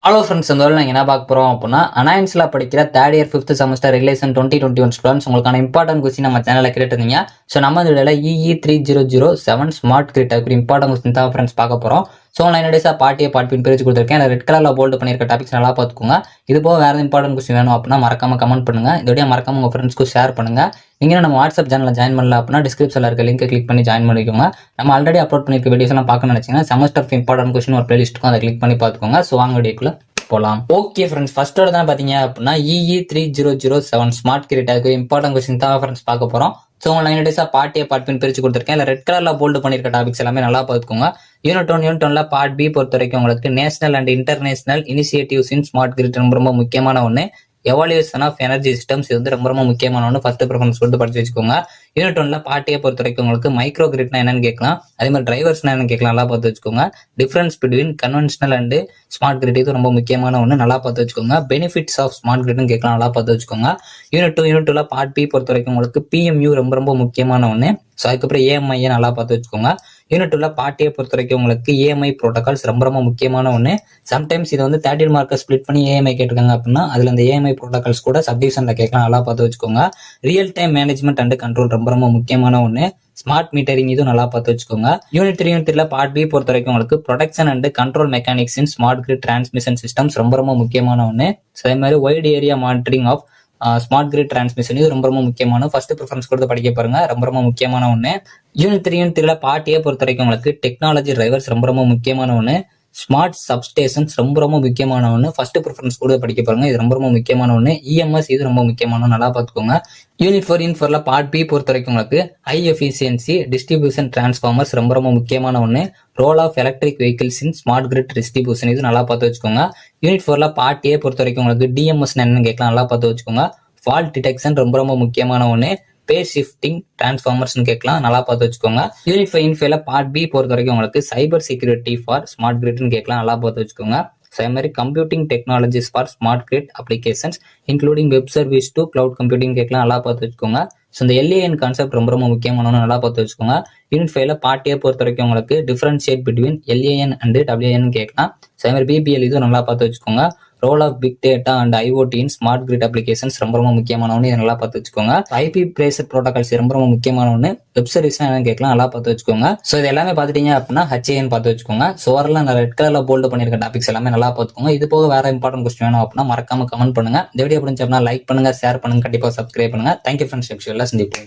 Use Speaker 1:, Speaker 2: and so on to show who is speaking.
Speaker 1: Hello friends, இந்த நாங்கள் என்ன பார்க்க போகிறோம் அப்படின்னா அனாயன்ஸில் படிக்கிற third year 5th semester regulation 2021 students உங்களுக்கான இம்பார்ட்டன்ட் கொஸ்டின் நம்ம சேனலில் கேட்டுருந்தீங்க. ஸோ நம்ம இதில் EE3007 ஸ்மார்ட் கிரிட் அதுக்கு இம்பார்ட்டன்ட் கொஸ்டின் தான் ஃப்ரெண்ட்ஸ் பார்க்க போகிறோம். ஸோ நான் டேஸாக பார்ட் பிரிச்சு கொடுத்துருக்கேன். ரெட் கலரில் போல்டு பண்ணியிருக்க டாபிக்ஸ் நல்லா பார்த்துக்கோங்க. இது போக வேறு இம்பார்ட்டன்ட் கொஸ்டின் வேணும் அப்படின்னா மறக்காம கமெண்ட் பண்ணுங்க. இதோடய மறக்காம உங்கள் ஃப்ரெண்ட்ஸ்க்கு ஷேர் பண்ணுங்க. நீங்கள் நம்ம வாட்ஸ்அப் சேனலில் ஜாயின் பண்ணல அப்படின்னா டிஸ்கிரிப்ஷனில் இருக்க லிங்க் கிளிக் பண்ணி ஜாயின் பண்ணிக்கோங்க. நம்ம ஆல்ரெடி அப்லோட் பண்ணியிருக்க வீடியோஸ் எல்லாம் பார்க்கணும்னு நினச்சிங்கன்னா செமஸ்டர் இம்பார்ட்டன்ட் கொஸ்டின் ஒரு பிளேலிஸ்ட் இருக்கும், அதை கிளிக் பண்ணி பார்த்துக்கோங்க. ஸோ வாங்க வீடியோக்குள்ள போலாம். ஓகே ஃப்ரெண்ட்ஸ், ஃபர்ஸ்டோட தான் பாத்தீங்க அப்படின்னா EE3007 smart grid important question தான் ஃப்ரெண்ட்ஸ் பார்க்க போறோம். ஸோ உங்க 9 டேஸா பார்ட் பிரிச்சு கொடுத்துருக்கேன். இல்லை ரெட் கலர்ல போல்டு பண்ணிருக்க டாபிக்ஸ் எல்லாமே நல்லா பார்த்துக்கோங்க. யூனிட் 1 பார்ட் பி பொறுத்த வரைக்கும் உங்களுக்கு national and international initiatives in smart grid ரொம்ப முக்கியமான ஒன்று. எவாலுவேஷன் ஆஃப் எனர்ஜி சிஸ்டம்ஸ் இது வந்து ரொம்ப முக்கியமான ஒன்று. ஃபர்ஸ்ட் ப்ரிஃபரன்ஸ் கொடுத்து படிச்சு வச்சுக்கோங்க. யூனிட் 1 பார்ட் ஏ பொறுத்த வரைக்கும் உங்களுக்கு மைக்ரோ கிரிட்னா என்னன்னு கேட்கலாம். அதே மாதிரி டிரைவர்ஸ்னா என்னன்னு கேட்கலாம், நல்லா பார்த்து வச்சுக்கோங்க. Difference between conventional and smart grid இது ரொம்ப முக்கியமான ஒன்று, நல்லா பார்த்து வச்சுக்கோங்க. பெனிஃபிட்ஸ் ஆஃப் ஸ்மார்ட் கிரிட்னு கேட்கலாம், நல்லா பார்த்து வச்சுக்கோங்க. யூனிட் 2 பார்ட் பி பொறுத்த வரைக்கும் உங்களுக்கு PMU ரொம்ப முக்கியமான ஒன்று. ஸோ அதுக்கப்புறம் EMI நல்லா பார்த்து வச்சுக்கோங்க. யூனிட் 2 பார்ட் ஏ பொறுத்த வரைக்கும் உங்களுக்கு EMI ப்ரோட்டோகால்ஸ் ரொம்ப முக்கியமான ஒன்று. சம்டைம்ஸ் இதை வந்து 13 மார்க்கை ஸ்பிளிட் பண்ணி EMI கேட்டிருக்காங்க அப்படின்னா அதுல அந்த EMI ப்ரோட்டோகால்ஸ் கூட சப்டிவிஷன்ல கேட்கலாம், நல்லா பார்த்து வச்சுக்கோங்க. Real time management and control ரொம்ப முக்கியமான ஒன்று. ஸ்மார்ட் மீட்டரிங் இதுவும் நல்லா பார்த்து வச்சுக்கோங்க. யூனிட் 3 பார்ட் பி பொறுத்த வரைக்கும் உங்களுக்கு production and control mechanics in smart grid transmission systems ரொம்ப முக்கியமான ஒன்று. ஸோ அதே மாதிரி wide area monitoring of smart grid transmission இது ரொம்ப முக்கியமான ஃபர்ஸ்ட் ப்ரிஃபரன்ஸ் கொடுத்து படிக்க பாருங்க, ரொம்ப முக்கியமான ஒன்று. யூனிட் 3 பார்ட் ஏ பொறுத்த வரைக்கும் உங்களுக்கு டெக்னாலஜி டிரைவர்ஸ் ரொம்ப முக்கியமான ஒன்று. ஸ்மார்ட் சப்ஸ்டேஷன்ஸ் ரொம்ப முக்கியமான ஒன்று. ஃபர்ஸ்ட் ப்ரிஃபரன்ஸ் கூட படிக்க பாருங்க, இது ரொம்ப முக்கியமான ஒன்று. EMS இது ரொம்ப முக்கியமான, நல்லா பார்த்துக்கோங்க. யூனிட் 4 பார்ட் பி பொறுத்த வரைக்கும் உங்களுக்கு ஹை எஃபிஷியன்சி டிஸ்ட்ரிபியூஷன் டிரான்ஸ்ஃபார்மர்ஸ் ரொம்ப முக்கியமான ஒன்று. Role of electric vehicles in smart grid distribution இது நல்லா பார்த்து வச்சுக்கோங்க. யூனிட் 4 பார்ட் ஏ பொறுத்த வரைக்கும் உங்களுக்கு DMS என்னன்னு கேட்கலாம், நல்லா பார்த்து வச்சுக்கோங்க. ஃபால்ட் டிடெக்ஷன் ரொம்ப முக்கியமான ஒன்று. பேஸ் ஷிஃப்டிங் டிரான்ஸ்ஃபார்மர்ஸ் கேட்கலாம், நல்லா பார்த்து வச்சுக்கோங்க. யூனிட் 5 பார்ட் பி பொறுத்த வரைக்கும் உங்களுக்கு சைபர் செக்யூரிட்டி ஃபார் ஸ்மார்ட் கிரிட்னு கேட்கலாம், நல்லா பார்த்து வச்சுக்கோங்க. அதே மாதிரி computing technologies for smart grid applications including web service to cloud computing கேட்கலாம், நல்லா பார்த்து வச்சுக்கோங்க. ஸோ இந்த LAN கான்செப்ட் ரொம்ப முக்கியமான, நல்லா பார்த்து வச்சுக்கோங்க. யூனிட் 5 பார்ட் ஏ பொறுத்த வரைக்கும் உங்களுக்கு differentiate between LAN and WAN கேட்கலாம். அதே மாதிரி BBL இதுவும் நல்லா பார்த்து வச்சுக்கோங்க. Role of big data and IoT in smart grid applications ரொம்ப முக்கியமான ஒன்று, இதை நல்லா பார்த்து வச்சுக்கோங்க. IP பிரேசர் ப்ரோட்டோகால்ஸ் ரொம்ப முக்கியமான ஒன்று. வெப் சர்வீஸ் என்னன்னு கேட்கலாம், நல்லா பார்த்து வச்சுக்கோங்க. ஸோ இது எல்லாமே பார்த்துட்டீங்க அப்படின்னா HAN பார்த்து வச்சுக்கோங்க. ஸோ வரலாம் நான் ரெட் கலர்ல போல்டு பண்ணிருக்க டாபிக்ஸ் எல்லாமே நல்லா பார்த்துக்கோங்க. இது போக வேற இம்பார்ட்டன்ட் கொஸ்டின் வேணும் அப்படின்னா மறக்காம கமெண்ட் பண்ணுங்க. இந்த வீடியோ பிடிச்சா லைக் பண்ணுங்க, ஷேர் பண்ணுங்க, கண்டிப்பா சப்ஸ்கிரைப் பண்ணுங்க. தேங்க்யூ ஃப்ரெண்ட்ஸ், சந்திப்போம்.